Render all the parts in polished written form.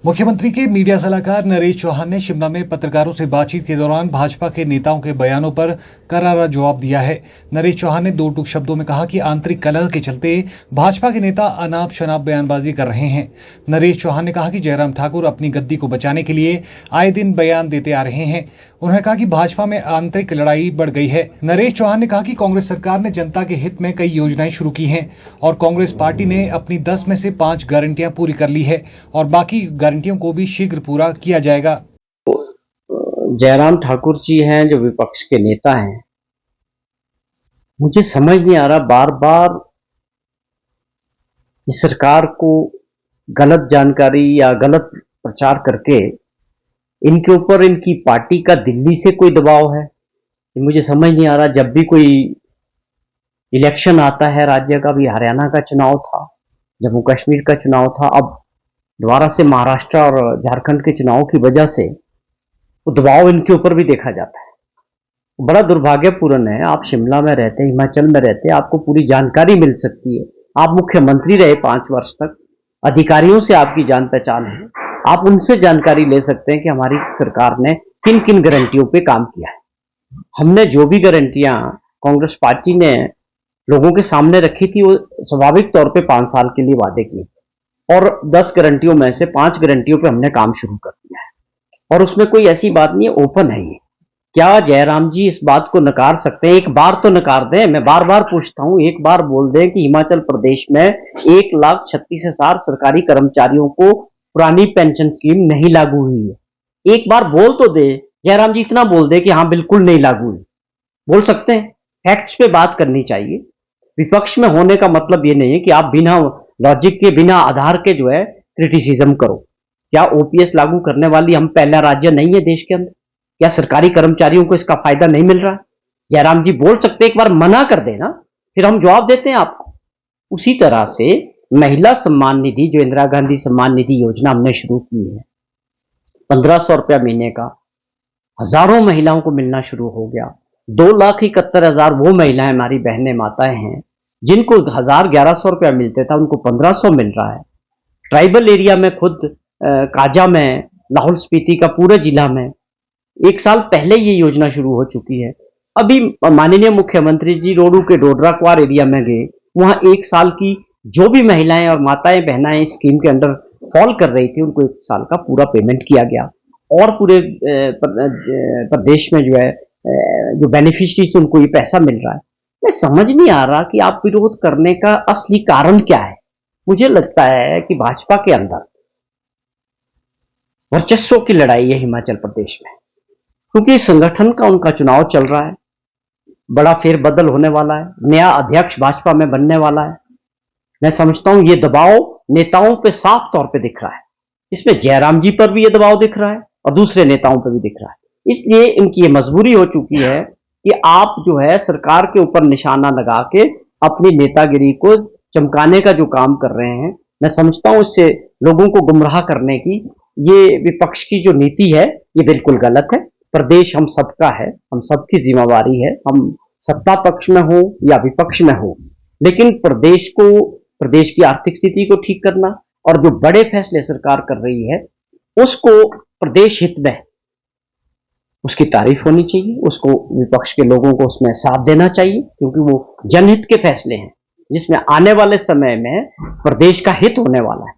मुख्यमंत्री के मीडिया सलाहकार नरेश चौहान ने शिमला में पत्रकारों से बातचीत के दौरान भाजपा के नेताओं के बयानों पर करारा जवाब दिया है। नरेश चौहान ने दो टूक शब्दों में कहा कि आंतरिक कलह के चलते भाजपा के नेता अनाप शनाप बयानबाजी कर रहे हैं। नरेश चौहान ने कहा कि जयराम ठाकुर अपनी गद्दी को बचाने के लिए आए दिन बयान देते आ रहे हैं। उन्होंने कहा कि भाजपा में आंतरिक लड़ाई बढ़ गई है। नरेश चौहान ने कहा कि कांग्रेस सरकार ने जनता के हित में कई योजनाएं शुरू की हैं और कांग्रेस पार्टी ने अपनी 10 में से 5 गारंटियां पूरी कर ली है और बाकी गारंटियों को भी शीघ्र पूरा किया जाएगा। जयराम ठाकुर जी हैं जो विपक्ष के नेता हैं, मुझे समझ नहीं आ रहा, बार बार इस सरकार को गलत जानकारी या गलत प्रचार करके इनके ऊपर इनकी पार्टी का दिल्ली से कोई दबाव है। मुझे समझ नहीं आ रहा। जब भी कोई इलेक्शन आता है राज्य का, भी हरियाणा का चुनाव था, जम्मू कश्मीर का चुनाव था, अब दोबारा से महाराष्ट्र और झारखंड के चुनाव की वजह से वो दबाव इनके ऊपर भी देखा जाता है। बड़ा दुर्भाग्यपूर्ण है। आप शिमला में रहते हैं, हिमाचल में रहते हैं, आपको पूरी जानकारी मिल सकती है। आप मुख्यमंत्री रहे 5 वर्ष तक, अधिकारियों से आपकी जान पहचान है, आप उनसे जानकारी ले सकते हैं कि हमारी सरकार ने किन किन गारंटियों पे काम किया है। हमने जो भी गारंटियां कांग्रेस पार्टी ने लोगों के सामने रखी थी, वो स्वाभाविक तौर पे 5 साल के लिए वादे किए और 10 गारंटियों में से 5 गारंटियों पे हमने काम शुरू कर दिया है। और उसमें कोई ऐसी बात नहीं है, ओपन है ये। क्या जयराम जी इस बात को नकार सकते हैं? एक बार तो नकार दें। मैं बार बार पूछता हूं, एक बार बोल दें कि हिमाचल प्रदेश में 1,36,000 सरकारी कर्मचारियों को पुरानी पेंशन स्कीम नहीं लागू हुई है। एक बार बोल तो दे जयराम जी, इतना बोल दे कि हाँ बिल्कुल नहीं लागू हुई। बोल सकते हैं। फैक्ट्स पे बात करनी चाहिए। विपक्ष में होने का मतलब ये नहीं है कि आप बिना लॉजिक के, बिना आधार के जो है क्रिटिसिज्म करो। क्या ओपीएस लागू करने वाली हम पहला राज्य नहीं है देश के अंदर? क्या सरकारी कर्मचारियों को इसका फायदा नहीं मिल रहा? जयराम जी बोल सकते, एक बार मना कर देना, फिर हम जवाब देते हैं आपको। उसी तरह से महिला सम्मान निधि, जो इंदिरा गांधी सम्मान निधि योजना हमने शुरू की है, 1500 रुपया महीने का हजारों महिलाओं को मिलना शुरू हो गया। 2,71,000 वो महिलाएं, हमारी बहनें, माताएं हैं जिनको 1,1100 रुपया मिलते था, उनको 1500 मिल रहा है। ट्राइबल एरिया में खुद काजा में, लाहौल स्पीति का पूरे जिला में 1 साल पहले ये योजना शुरू हो चुकी है। अभी माननीय मुख्यमंत्री जी रोडू के डोडरा क्वार एरिया में गए, वहां 1 साल की जो भी महिलाएं और माताएं बहनाएं स्कीम के अंदर फॉल कर रही थी, उनको 1 साल का पूरा पेमेंट किया गया। और पूरे प्रदेश में जो है जो बेनिफिशरीज, उनको ये पैसा मिल रहा है। मैं समझ नहीं आ रहा कि आप विरोध करने का असली कारण क्या है। मुझे लगता है कि भाजपा के अंदर वर्चस्व की लड़ाई है हिमाचल प्रदेश में, क्योंकि संगठन का उनका चुनाव चल रहा है, बड़ा फेरबदल होने वाला है, नया अध्यक्ष भाजपा में बनने वाला है। मैं समझता हूं ये दबाव नेताओं पे साफ तौर पे दिख रहा है। इसमें जयराम जी पर भी ये दबाव दिख रहा है और दूसरे नेताओं पर भी दिख रहा है। इसलिए इनकी ये मजबूरी हो चुकी है कि आप जो है सरकार के ऊपर निशाना लगा के अपनी नेतागिरी को चमकाने का जो काम कर रहे हैं, मैं समझता हूं इससे लोगों को गुमराह करने की ये विपक्ष की जो नीति है, ये बिल्कुल गलत है। प्रदेश हम सबका है, हम सबकी जिम्मेवारी है, हम सत्ता पक्ष में हो या विपक्ष में हो, लेकिन प्रदेश को, प्रदेश की आर्थिक स्थिति को ठीक करना और जो बड़े फैसले सरकार कर रही है उसको प्रदेश हित में, उसकी तारीफ होनी चाहिए, उसको विपक्ष के लोगों को उसमें साथ देना चाहिए, क्योंकि वो जनहित के फैसले हैं जिसमें आने वाले समय में प्रदेश का हित होने वाला है।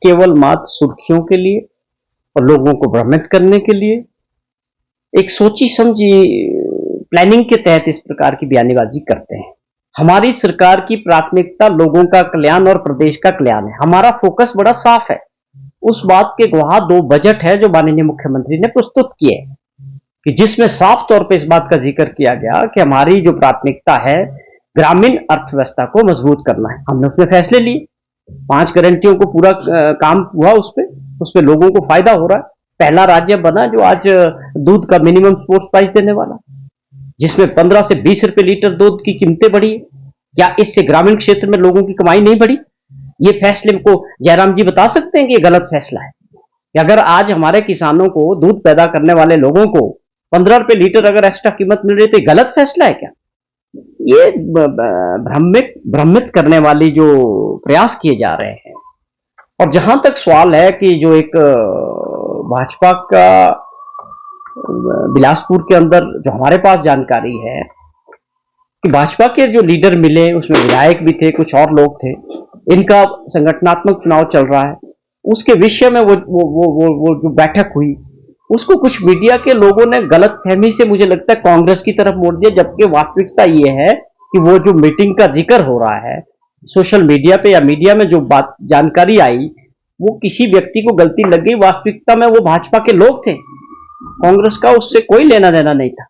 केवल मात्र सुर्खियों के लिए और लोगों को भ्रमित करने के लिए एक सोची समझी प्लानिंग के तहत इस प्रकार की बयानबाजी करते हैं। हमारी सरकार की प्राथमिकता लोगों का कल्याण और प्रदेश का कल्याण है। हमारा फोकस बड़ा साफ है। उस बात के गवाह 2 बजट है जो माननीय मुख्यमंत्री ने प्रस्तुत किए, कि जिसमें साफ तौर पे इस बात का जिक्र किया गया कि हमारी जो प्राथमिकता है ग्रामीण अर्थव्यवस्था को मजबूत करना है। हमने उसमें फैसले लिए, 5 गारंटियों को पूरा काम हुआ, उस पे लोगों को फायदा हो रहा है। पहला राज्य बना जो आज दूध का मिनिमम सपोर्ट प्राइस देने वाला, जिसमें 15 से 20 रुपए लीटर दूध की कीमतें बढ़ी है। क्या इससे ग्रामीण क्षेत्र में लोगों की कमाई नहीं बढ़ी? ये फैसले को जयराम जी बता सकते हैं कि ये गलत फैसला है? कि अगर आज हमारे किसानों को, दूध पैदा करने वाले लोगों को 15 रुपए लीटर अगर एक्स्ट्रा कीमत मिल रही है तो ये गलत फैसला है क्या? ये भ्रमित करने वाली जो प्रयास किए जा रहे हैं, और जहां तक सवाल है कि जो एक भाजपा का बिलासपुर के अंदर जो हमारे पास जानकारी है कि भाजपा के जो लीडर मिले, उसमें विधायक भी थे, कुछ और लोग थे, इनका संगठनात्मक चुनाव चल रहा है, उसके विषय में वो जो बैठक हुई, उसको कुछ मीडिया के लोगों ने गलत फहमी से मुझे लगता है कांग्रेस की तरफ मोड़ दिया, जबकि वास्तविकता ये है कि वो जो मीटिंग का जिक्र हो रहा है सोशल मीडिया पे या मीडिया में जो बात जानकारी आई, वो किसी व्यक्ति को गलती लग गई, वास्तविकता में वो भाजपा के लोग थे, कांग्रेस का उससे कोई लेना देना नहीं था।